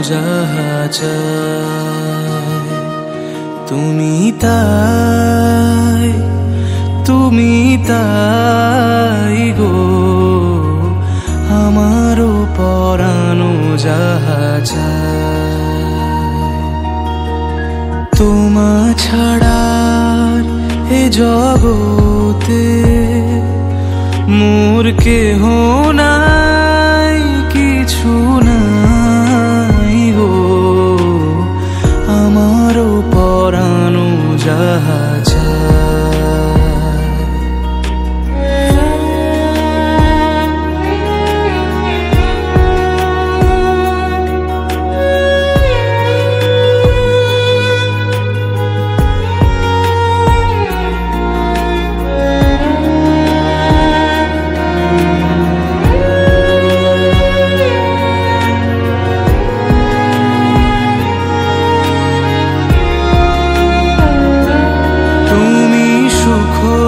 যাহা চায় তুমি তাই গো আমারও পরানো যাহা চায় তোমা ছাড়ার এ জগতে মোর কেহ নাই কিছু নাই গো আমারও পরানো যাহা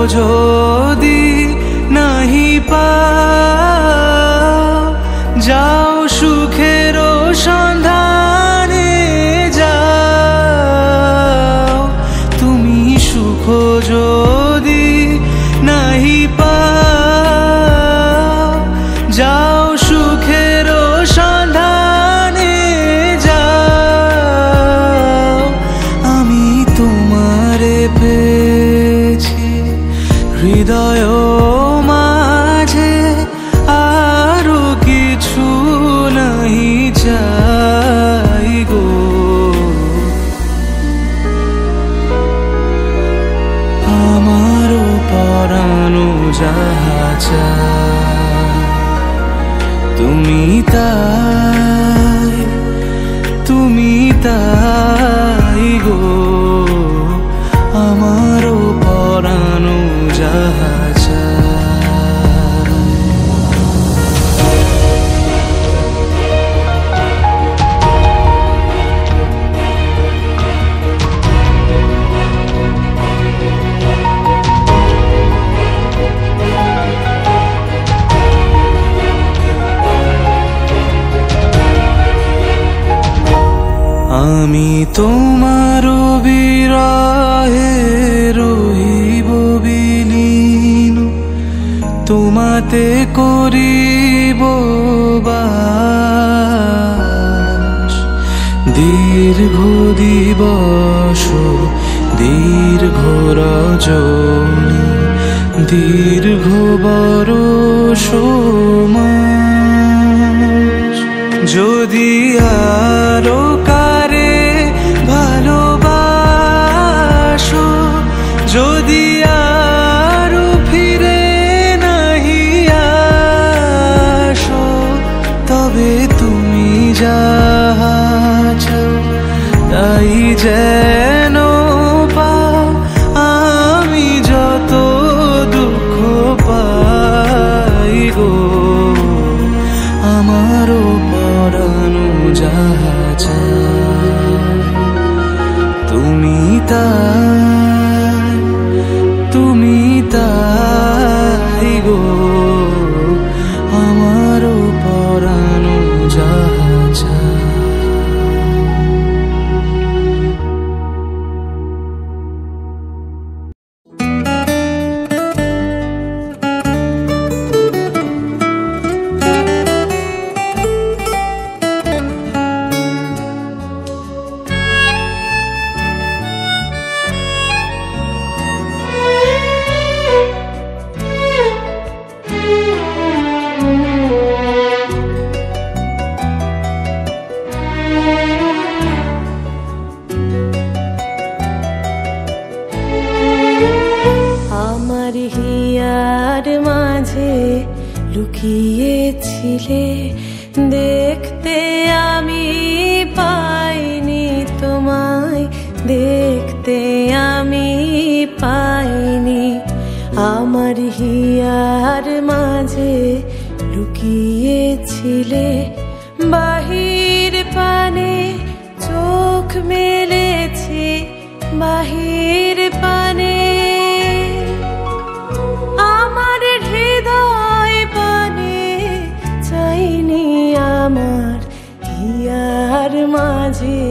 যদি নাহি পাও যাও সুখের সন্ধানে যাও তুমি সুখ যদি নাহি পাও যাও সুখের সন্ধানে যাও আমি তোমারে পেয়েছি হৃদয় মাঝে আরো কিছু নাহি চাই গো আমারও পরানো যাহা চায় তুমি তাই গো আমারও পরানো যাহা আমি তোমার বিরহে রহিব বিলীন তোমাতে করিব বাস দীর্ঘ দিবস দীর্ঘ রজনী দীর্ঘ বরষ মাস যদি আরো ভালোবাসো যদি আরো ফিরে নাহি আসো তবে তুমি যাহা চাও তাই যেন পাও আমি যত দুঃখ পাই গো আমারও পরানো যাহা চায় তুমি তাই গো আমারও পরানো যাহা চায় লুকিয়েছিলে দেখতে আমি পাইনি তোমায় দেখতে আমি পাইনি আমার হিয়ার মাঝে লুকিয়েছিলে বাহির পানে চোখ মেলেছি বাহির পানে আমার হৃদয় পানে চাইনি আমার হিয়ার মাঝে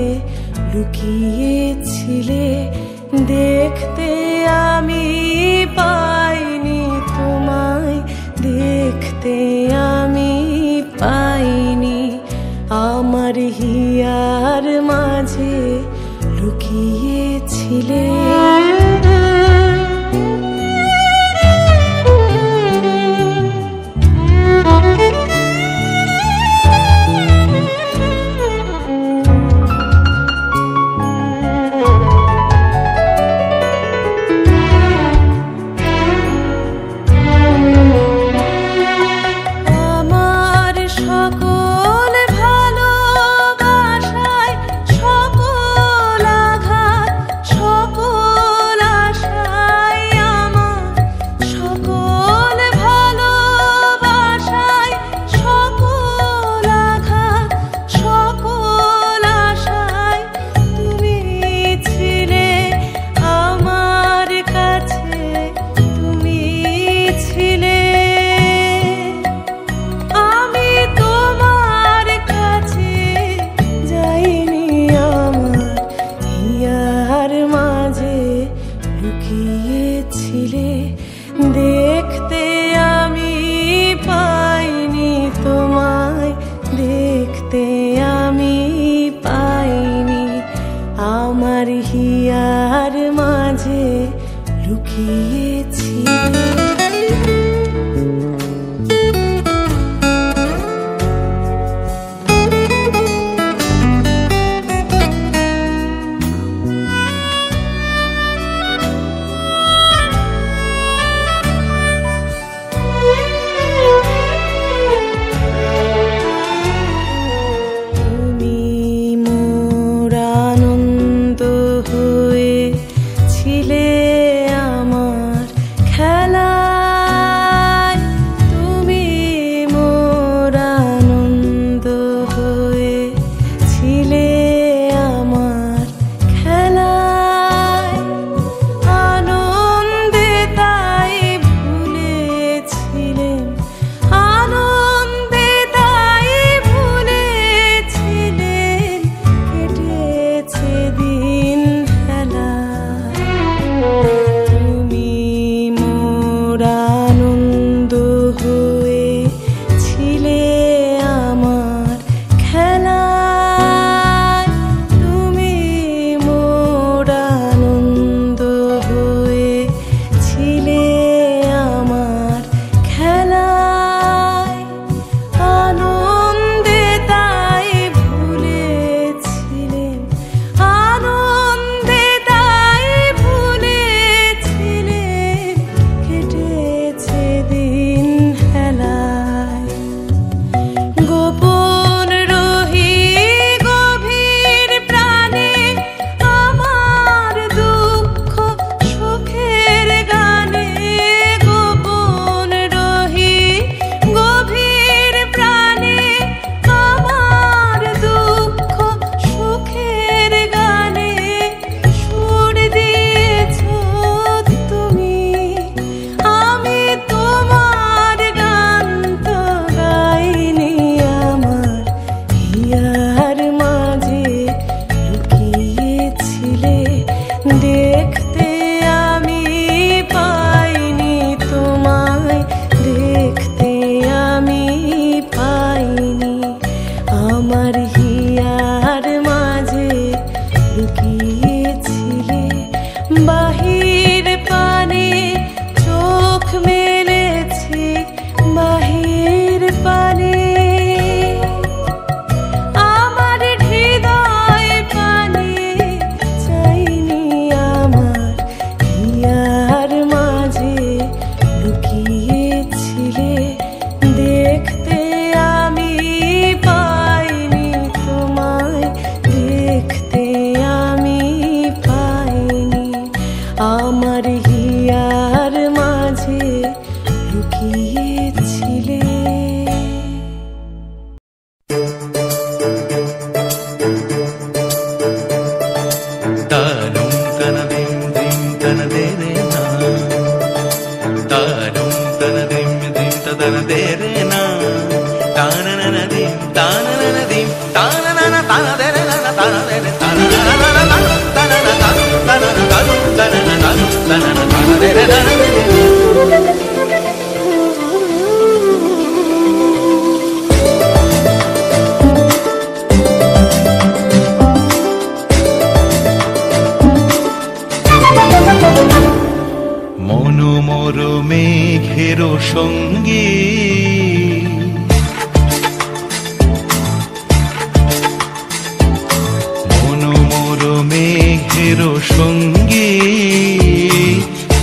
লুকিয়েছিলে, দেখতে আমি পাইনি তোমায়, দেখতে আমি পাইনি। আমার হিয়ার মাঝে লুকিয়েছিলে। দেখতে আমি পাইনি তোমায়, দেখতে আমি পাইনি। আমার হিয়ার মাঝে লুকিয়েছিলে। Tanana মেঘেরও সঙ্গী। মনোমোর মেঘেরও সঙ্গী,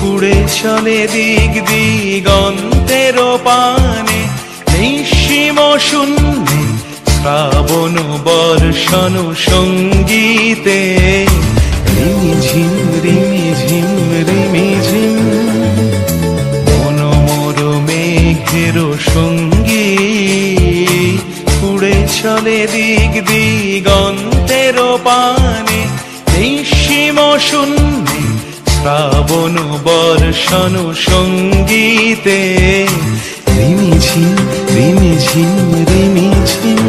উড়ে চলে দিক দিগন্তের পানে, নিঃসীম শূন্যে শ্রাবণ বর্ষণ সঙ্গীতে। রিমিঝিম রিমিঝিম রিমিঝিম মনোমোর মেঘেরও সঙ্গী, উড়ে চলে দিক দিগন্তের পানে, নিঃসীম শূন্যে শ্রাবণ বর্ষণ সঙ্গীতে। রিমিঝিম রিমিঝিম রিমিঝিম।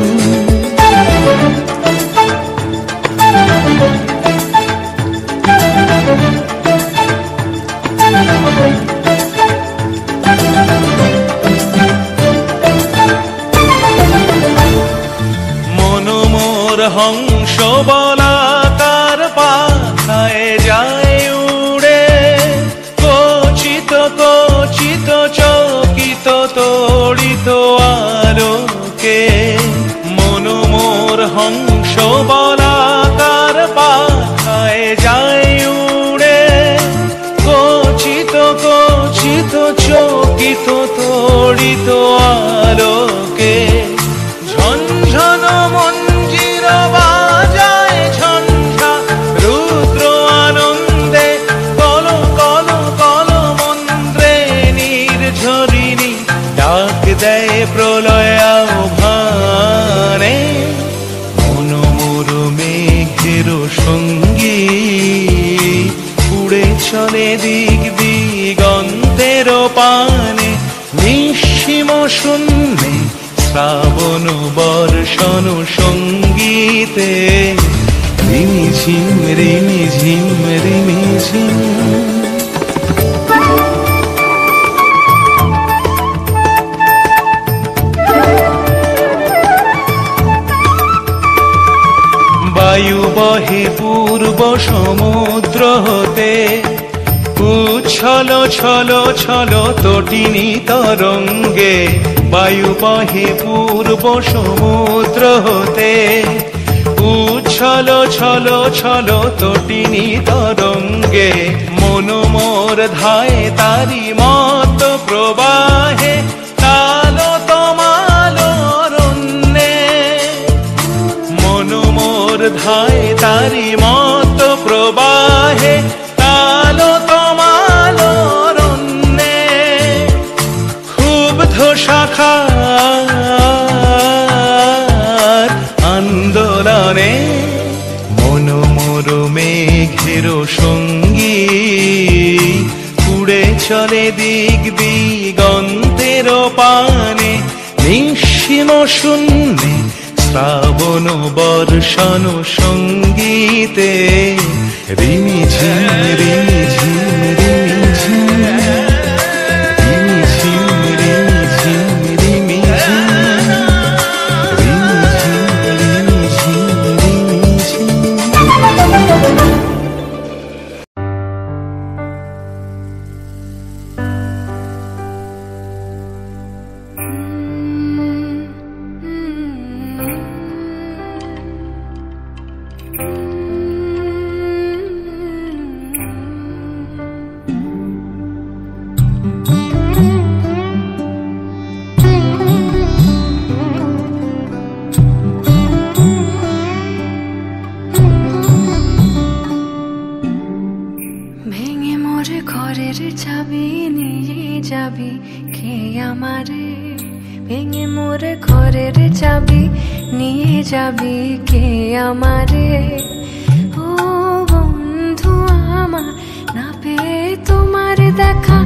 মনোমোর হংস বলাকার পাখায় যায় উড়ে, কচিত কচিত চকিত তড়িত আলোকে। মনোমোর হংস বলাকার পাখায় যায় উড়ে, কচিত কচিত চকিত তড়িত আলোকে। ঝনঝন মঞ্জির বাজায় ঝঞ্ঝা রুদ্র আনন্দে, কল কল কল মন্ত্রে নির্ঝরিণী ডাক দেয় প্রলয় আহ্বানে। মনোমোর মেঘেরও সঙ্গী, উড়ে চলে দিক দিগন্তের পানে, নিঃসীম শূন্যে শ্রাবণ বর্ষণ সঙ্গীতে। রিমিঝিম রিমিঝিম রিমিঝিম। বায়ু বহে পূর্ব সমুদ্র হতে, উচ্ছল ছল ছল তটিনী তরঙ্গে। বায়ু বহে পূর্ব সমুদ্র হতে, উচ্ছল ছল ছল তটিনী তরঙ্গে। মনোমোর ধায় তারি মত প্রবাহে, তাল তমাল অরণ্যে। মনোমোর ধায় তারি মত প্রবাহে, তাল তমাল অরণ্যে। ক্ষুব্ধ শাখার আন্দোলনে, মনোমোর মেঘেরও সঙ্গী, উড়ে চলে দিক দিগন্তের পানে, নিঃসীম শূন্যে শ্রাবণ বর্ষণ সঙ্গীতে। রিমিঝিম রিমিঝিম রিমিঝিম রিমিঝিম রিমিঝিম রিমিঝিম রিমিঝিম রিমিঝিম রিমিঝিম। ঘরের চাবি নিয়ে যাবি কে আমারে, ভেঙে মোর ঘরের চাবি নিয়ে যাবি কে আমারে। ও বন্ধু আমার, না পেয়ে তোমার দেখা,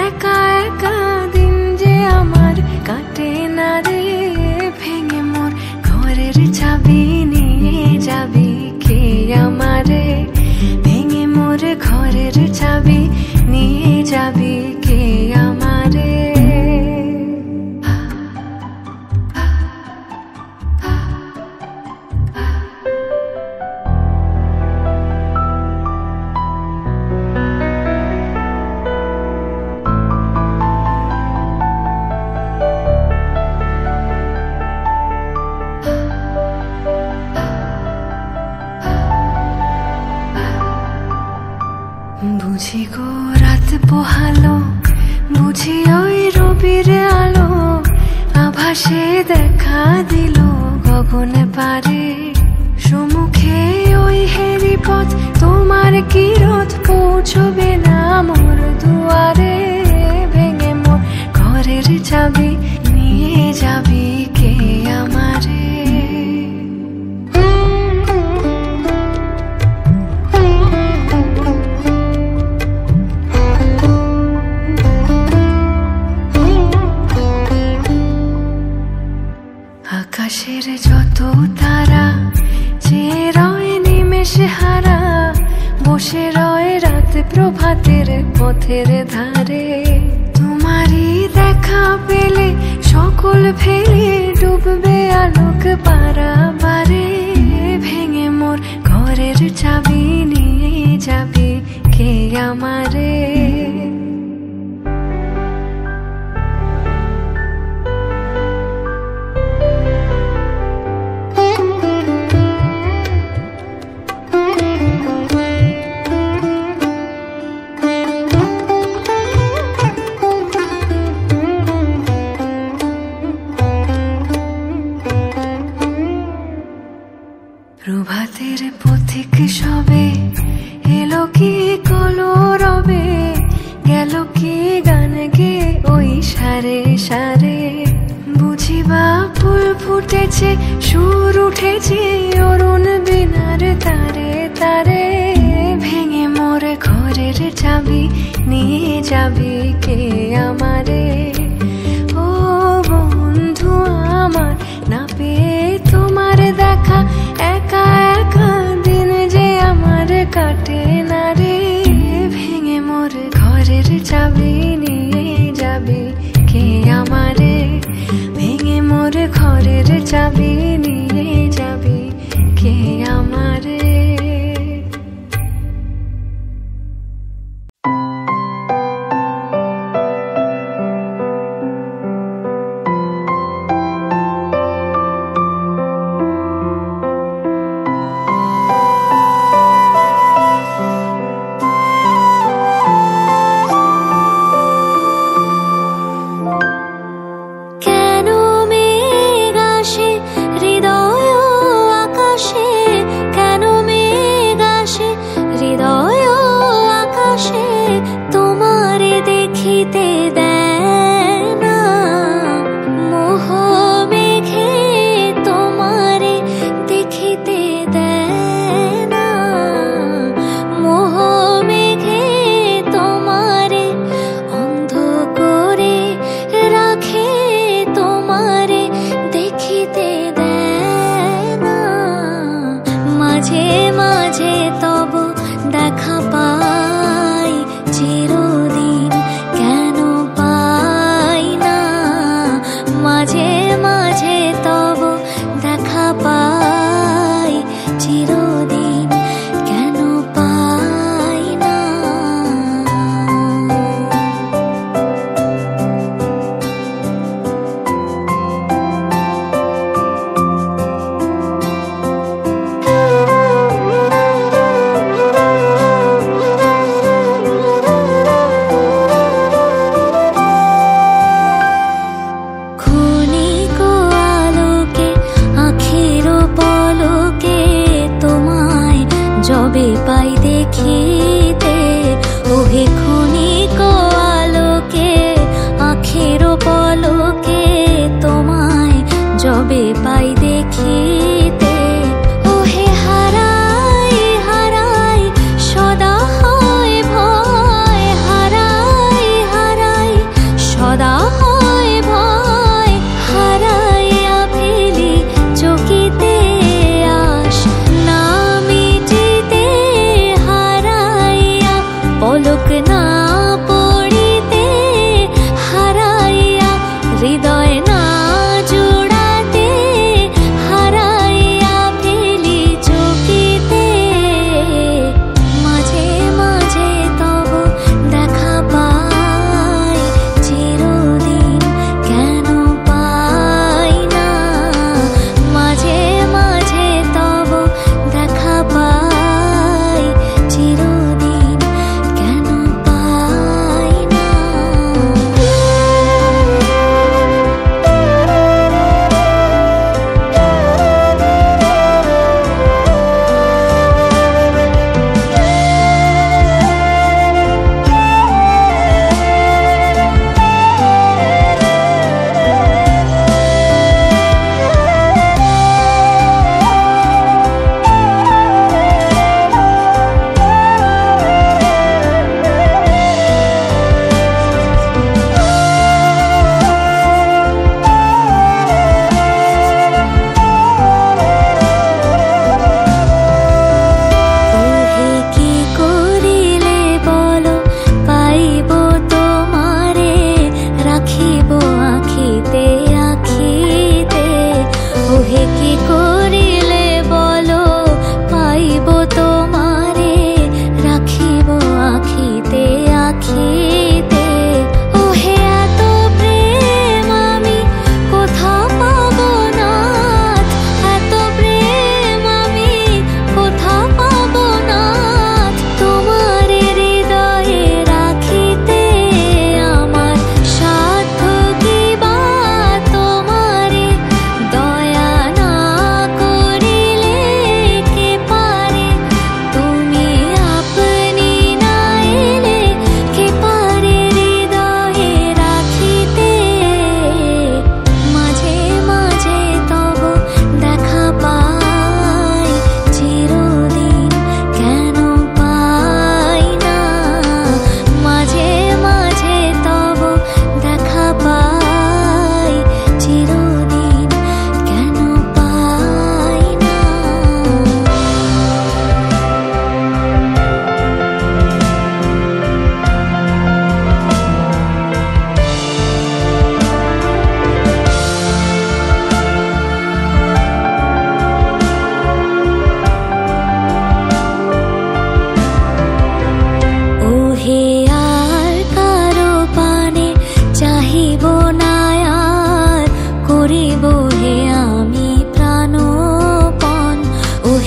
একা একা দিন যে আমার কাটে না রে। ভেঙে মোর ঘরের চাবি নিয়ে যাবি কে আমারে, ভেঙে মোর ঘরের চাবি নিয়ে যাবি কে আমারে। বুঝি গো রাত পোহালো, বুঝি ওই রবির আলো আভাসে দেখা দিল গগনে পারে। সম্মুখে ওই হেরি পথ, তোমার কি রথ পৌঁছবে না মোর দুয়ারে। ভেঙে মোর ঘরের চাবি নিয়ে যাবি কে আমারে। আকাশের যত তারা যে রয় নিমেষে হারা, বসে রয় রাত প্রভাতের পথের ধারে। তোমারই দেখা পেলে সকল ফেলে ডুববে আলোক পারাবারে। ভেঙে মোর ঘরের চাবি নিয়ে যাবি কে আমারে। প্রভাতের পথিক সবে এলো কি কলরবে, গেল কি গান গে ওই সারে সারে। বুঝিবা ফুল ফুটেছে, সুর উঠেছে অরুণ বিনার তারে তারে। ভেঙে মোর ঘরের চাবি নিয়ে যাবি কে আমারে। ও বন্ধু আমার, না পেয়ে তোমার দেখা একা একা দিন যে আমার কাটে না রে। ভেঙে মোর ঘরের চাবি নিয়ে যাবি কে আমারে। ভেঙে মোর ঘরের চাবি নিয়ে যাবি কে আমারে। চকিতে আস না মিটিতে হারাই।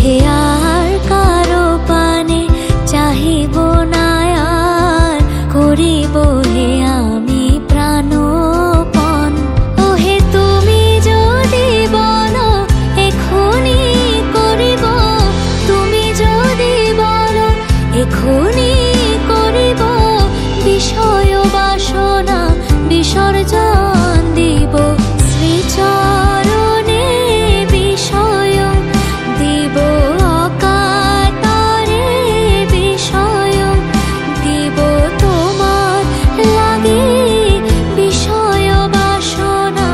চোখে আর কারো পানে চাহিব না আর, করিব হে আমি প্রাণপণ। ওহে তুমি যদি বলো এখনি করিব, তুমি যদি বলো এখনি করিব, বিষয় বাসনা বিসর্জন দিব, শ্রীচরণে বিষয় দিব, অকাতরে বিষয় দিব তোমার লাগি, বিষয় বাসনা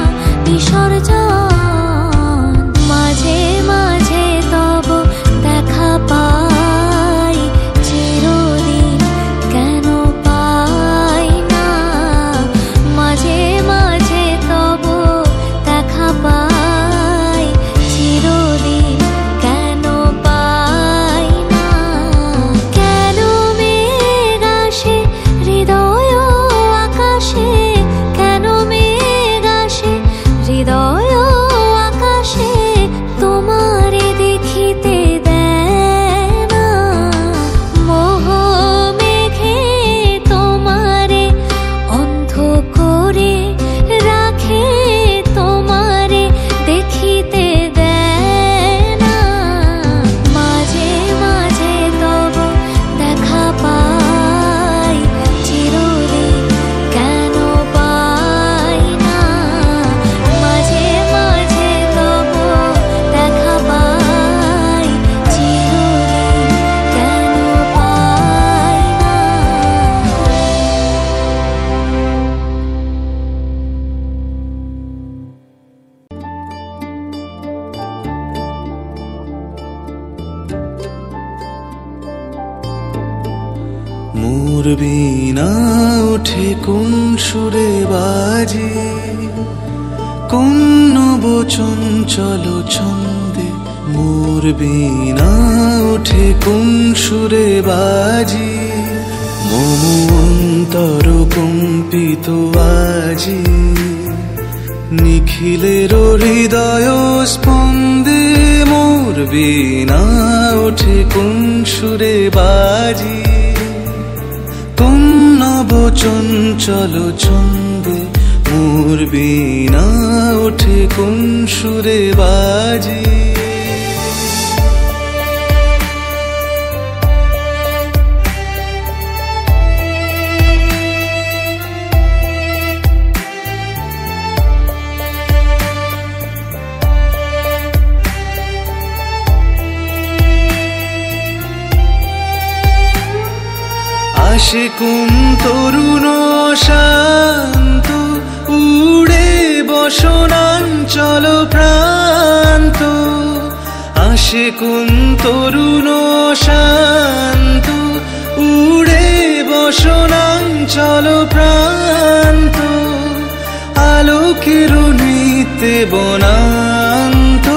বিসর্জন। মাঝে মাঝে তব দেখা পাই, চিরদিন কেন পাই না, মাঝে মাঝে তব দেখা পাই, চিরদিন কেন পাই না। কেন মেঘ আসে হৃদয় আকাশে, কেন মেঘ আসে হৃদয় আকাশে, তোমারে দেখিতে দেয় না। মোহ মেঘে তোমারে অন্ধ করে রাখে, তোমারে দেখিতে দেয় না। মাঝে মাঝে তব দেখা পাই, চিরদিন কেন পাই না, মাঝে মাঝে তব দেখা পাই, চিরদিন কেন পাই না। মোর বীণা ওঠে কোন সুরে বাজে, কোন নবচন চলো ছন্দে। মোর বীণা ওঠে কোন সুরে বাজে, মম অন্তর কম্পিত আজি। নিখিলের হৃদয় স্পন্দে মোর বীণা ওঠে কোন সুরে বাজি, কোন নবচন চলো ছন্দে। মোর বীণা ওঠে কোন সুরে বাজি। আসে কোন তরুণ শান্ত, উড়ে বসনাঞ্চল প্রান্ত। আসে কোন তরুণ শান্ত, উড়ে বসনাঞ্চল প্রান্ত। আলোকের নৃত্যে বনান্ত,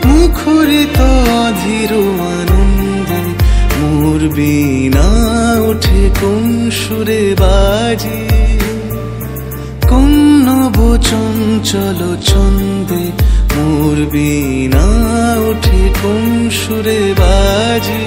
মুখরিত অধীর আনন্দে। মোর বীণা ওঠে কোন সুরে বাজি, কোন নবচন চলো ছন্দে। মোর বীণা ওঠে কোন সুরে বাজি।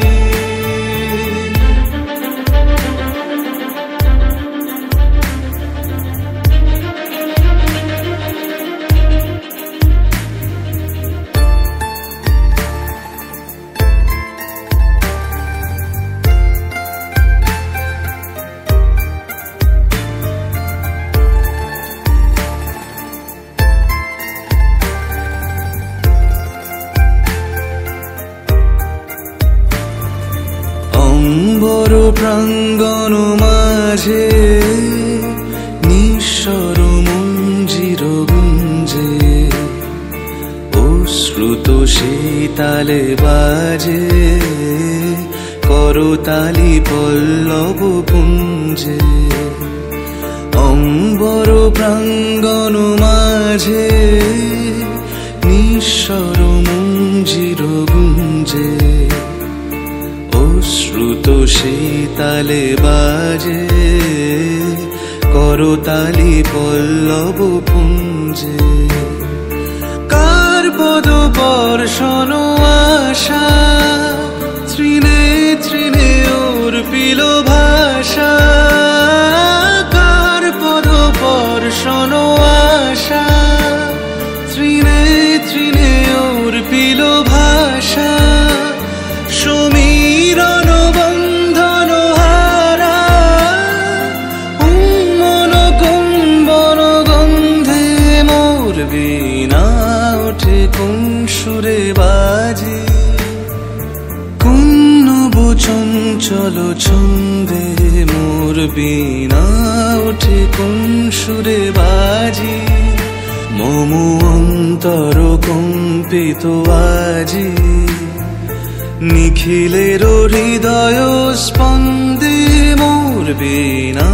অম্বর প্রাঙ্গণ মাঝে নিঃস্বর মঞ্জির গুঞ্জে, অশ্রুত সেই তালে বাজে করতালি পল্লব পুঞ্জে। অম্বর প্রাঙ্গণ মাঝে নিঃস্বর মঞ্জির গুঞ্জে, অশ্রুত সেই তালে বাজে করতালি পল্লব পুঞ্জে। কার পদ বর্ষণ আশা পিল ভাষা, কার পদস্পর্শন আশা, তৃণে তৃণে ওর পিল ভাষা, সমীরণ বন্ধন হারা, মন কুম্বন গন্ধে মোর বীণা ওঠে কোন সুরে বাজে, কোন নব চঞ্চল ছন্দে মোর বীণা ওঠে কোন সুরে বাজে, মম অন্তর কম্পিত আজি, নিখিলের হৃদয় স্পন্দে মোর বীণা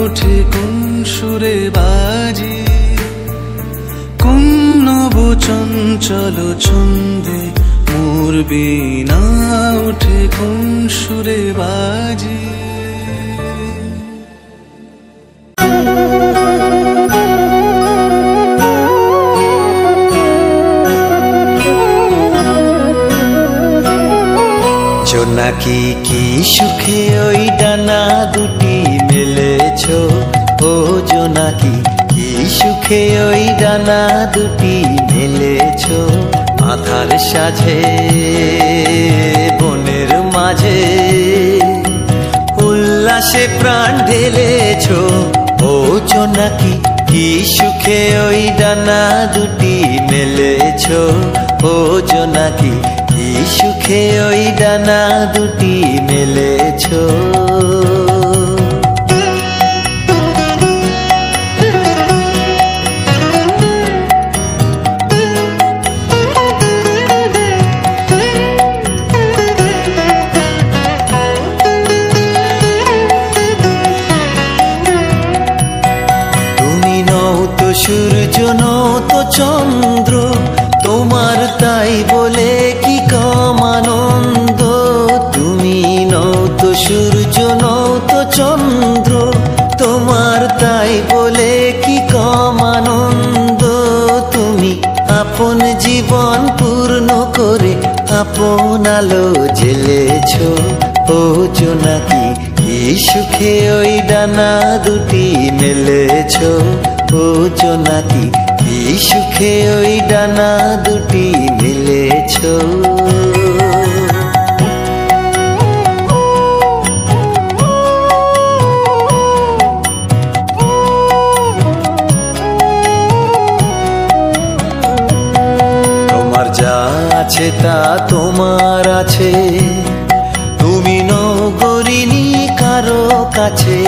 ওঠে কোন সুরে বাজে, কোন নব চঞ্চল ছন্দে মোর বীণা ওঠে কোন সুরে বাজে। জোনাকি কি সুখে ওই ডানা দুটি মেলেছ, ও জোনাকি কি সুখে ওই ডানা দুটি মেলেছ, আধার সাজে বনের মাঝে উল্লাসে প্রাণ ঢেলেছ, ও জোনাকি কি সুখে ওই ডানা দুটি মেলেছ, ও জোনাকি কি সুখে ওই ডানা দুটি মেলেছ। তুমি নও তো সূর্য নও তো চন্দ্র, তোমার তাই বলে কি কম আনন্দ, তুমি নও তো সূর্য নও তো চন্দ্র, তোমার তাই বলে কি কম আনন্দ, তুমি আপন জীবন পূর্ণ করে আপন আলো জ্বেলেছ, ও জোনাকি কি সুখে ওই ডানা দুটি মেলেছ, ও জোনাকি কি সুখে ওই ডানা দুটি মেলেছ। তোমার যা আছে তা তোমার আছে, তুমি নও গরিনি কারো কাছে,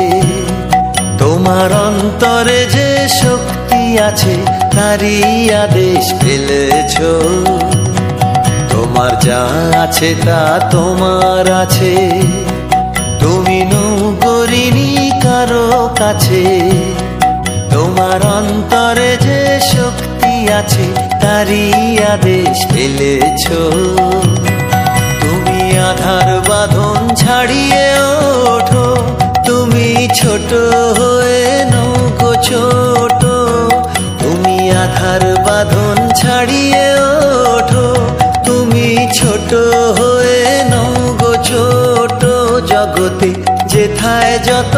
তোমার অন্তরে যে শক্তি আছে তারই আদেশ ফেলেছ, তোমার যা আছে তা তোমার আছে, তুমি নও গরিনি কারো কাছে, তোমার অন্তরে যে শক্তি আছে তারই আদেশ ফেলেছ, তুমি আধার বাঁধন ছাড়িয়ে ওঠো, তুমি ছোট হয়ে নৌকো ছোট, তুমি আধার বাঁধন ছাড়িয়ে ওঠো, তুমি ছোট হয়ে নৌকো ছোট, জগতে যেথায় যত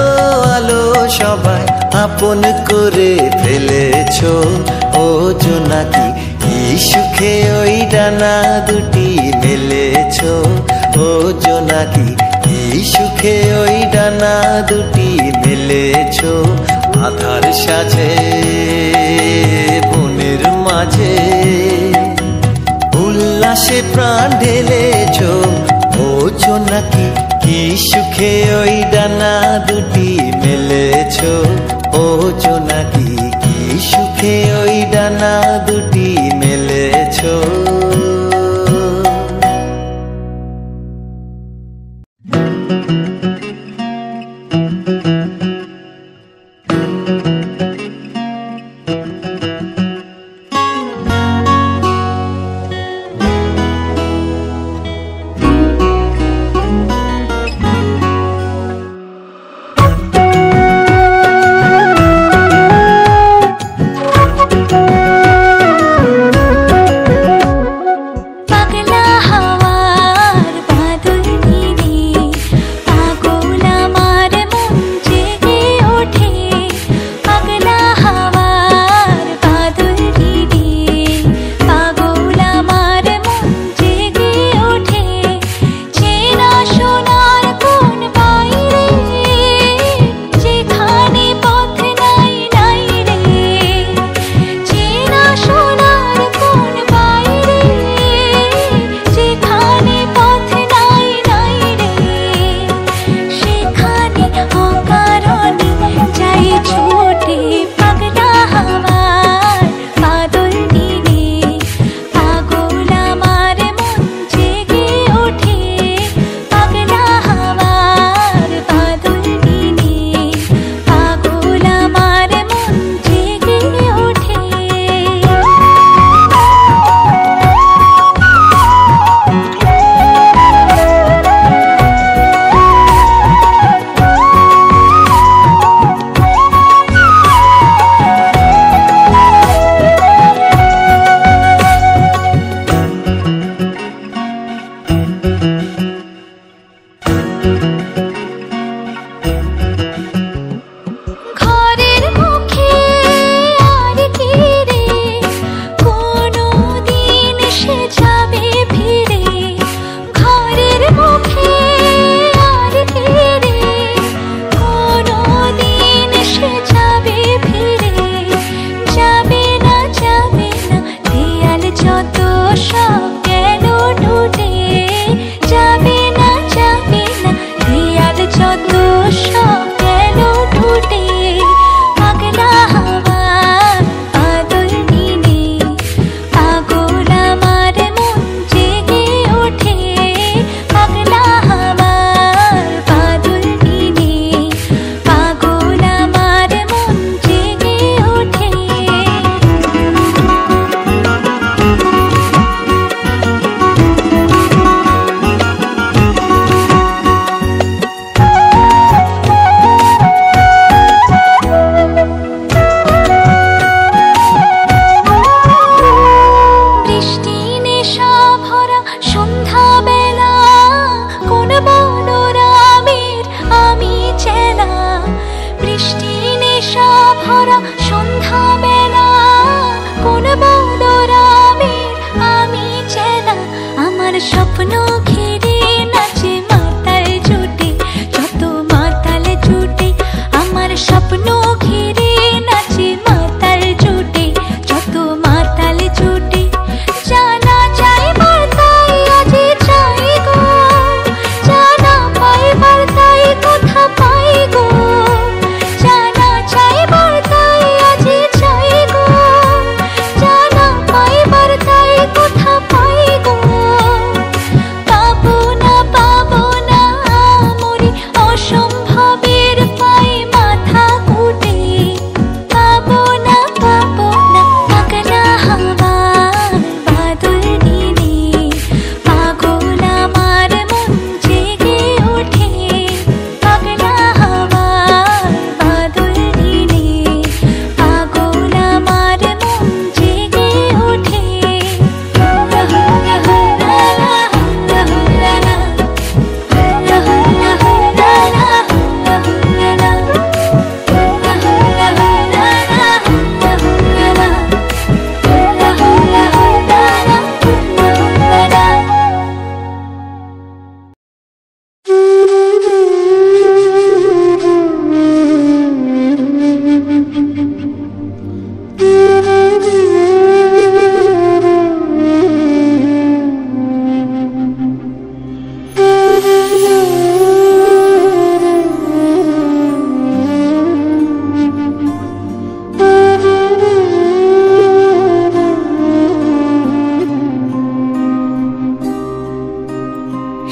আলো সবাই আপন করে ফেলেছ, ও জোনাকি কি সুখে ওই ডানা দুটি মেলেছ, ও জোনাকি কি সুখে ওই ডানা দুটি মেলেছ, আধার সাজে বনের মাঝে উল্লাসে প্রাণ ঢেলেছ, ও জোনাকি কি সুখে ওই ডানা দুটি মেলেছ, ও জোনাকি কি সুখে ওই ডানা দুটি মেলেছ।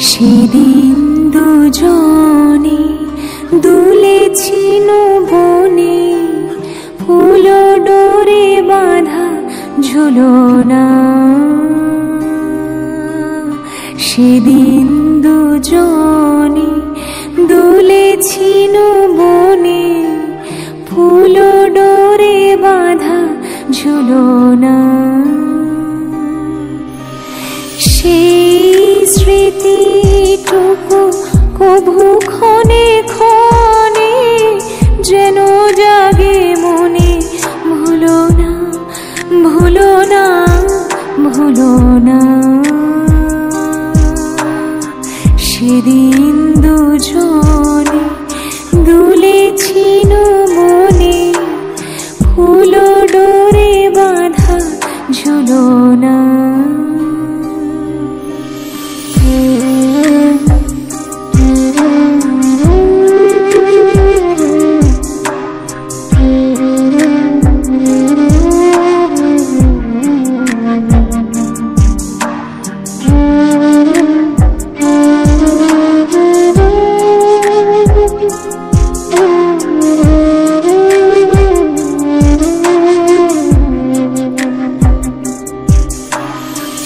সেদিন দুজনে দুলেছিল বনে, ফুল ডোরে বাঁধা ঝুলনা। সেদিন দুজনে দুলেছিল বনে, ফুল ডোরে বাঁধা ঝুলনা। সেই স্মৃতিটুকু কভু ক্ষণে ক্ষণে যেন জাগে মনে, ভুলো না ভুলো না ভুলো না। সেদিন দুজনে দুলেছিল মনে, ফুল ডোরে বাঁধা ঝুলনা।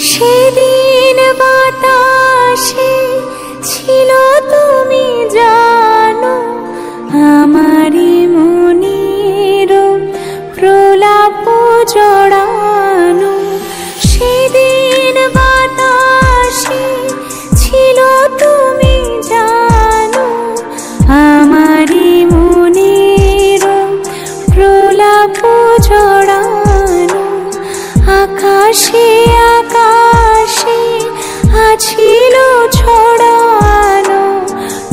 সেদিন বাতাসে ছিল তুমি জানো, আমারি মনের প্রলাপ জড়ানো। সেদিন বাতাসে ছিল তুমি জানো, আমারি মনের প্রলাপ জড়ানো। আকাশে আকাশে আছিল ছড়ানো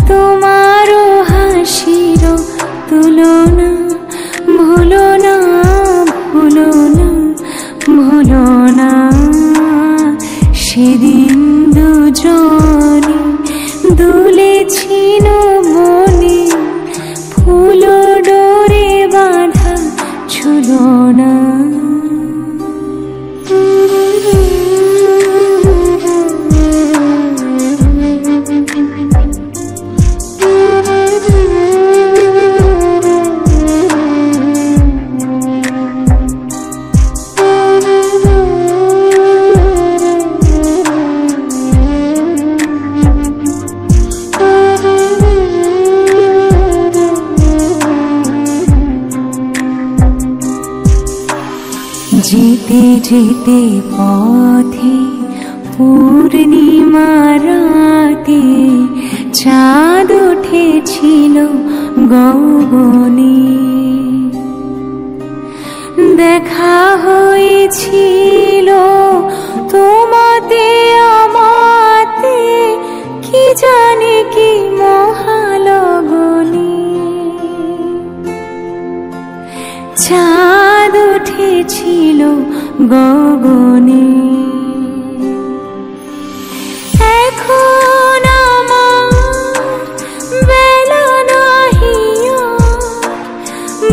তোমারও হাসির তুলনা। ভুলো না ভুলো না ভুলো না। সেদিন দুজনে দুলেছিল বনে, ফুল ডোরে বাঁধা ঝুলনা। যেতে যেতে পথে পূর্ণিমা রাতে চাঁদ উঠেছিল গগনে। দেখা হয়েছিল তোমাতে আমাতে, কি জানি কি মহালগনে। চাঁদ উঠেছিল গগনে। এখন আমার বেলা নাহি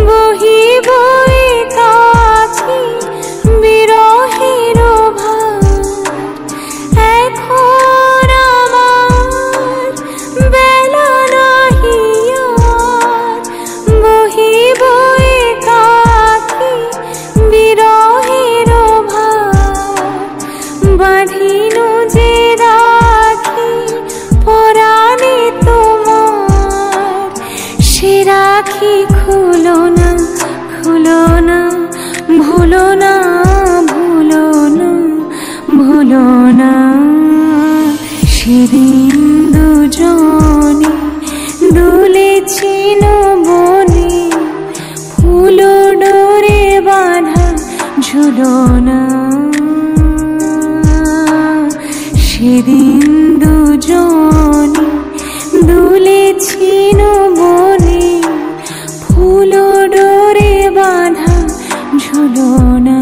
বহিব একাকী বিরহের ভার। এখন আমার বেলা নাহি বহিব একাকী বিরহের ভার। বাঁধিনু যে রাখি পরাণে তোমার, সে রাখি খুলো না খুলো না। ভুলো না ভুলো না ভুলো না। সেদিন দুজনে দুলেছিল বনে, ফুল ডোরে বাঁধা ঝুলনা। সেদিন দুজনে দুলেছিল বনে, ফুল ডোরে বাঁধা ঝুলনা।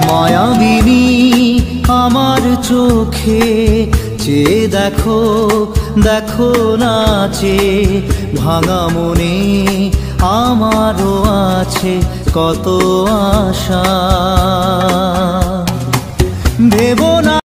মায়াবিনী আমার চোখে চেয়ে দেখো দেখো নাচে, ভাঙা মনে আমারও আছে কত আশা ভেবো না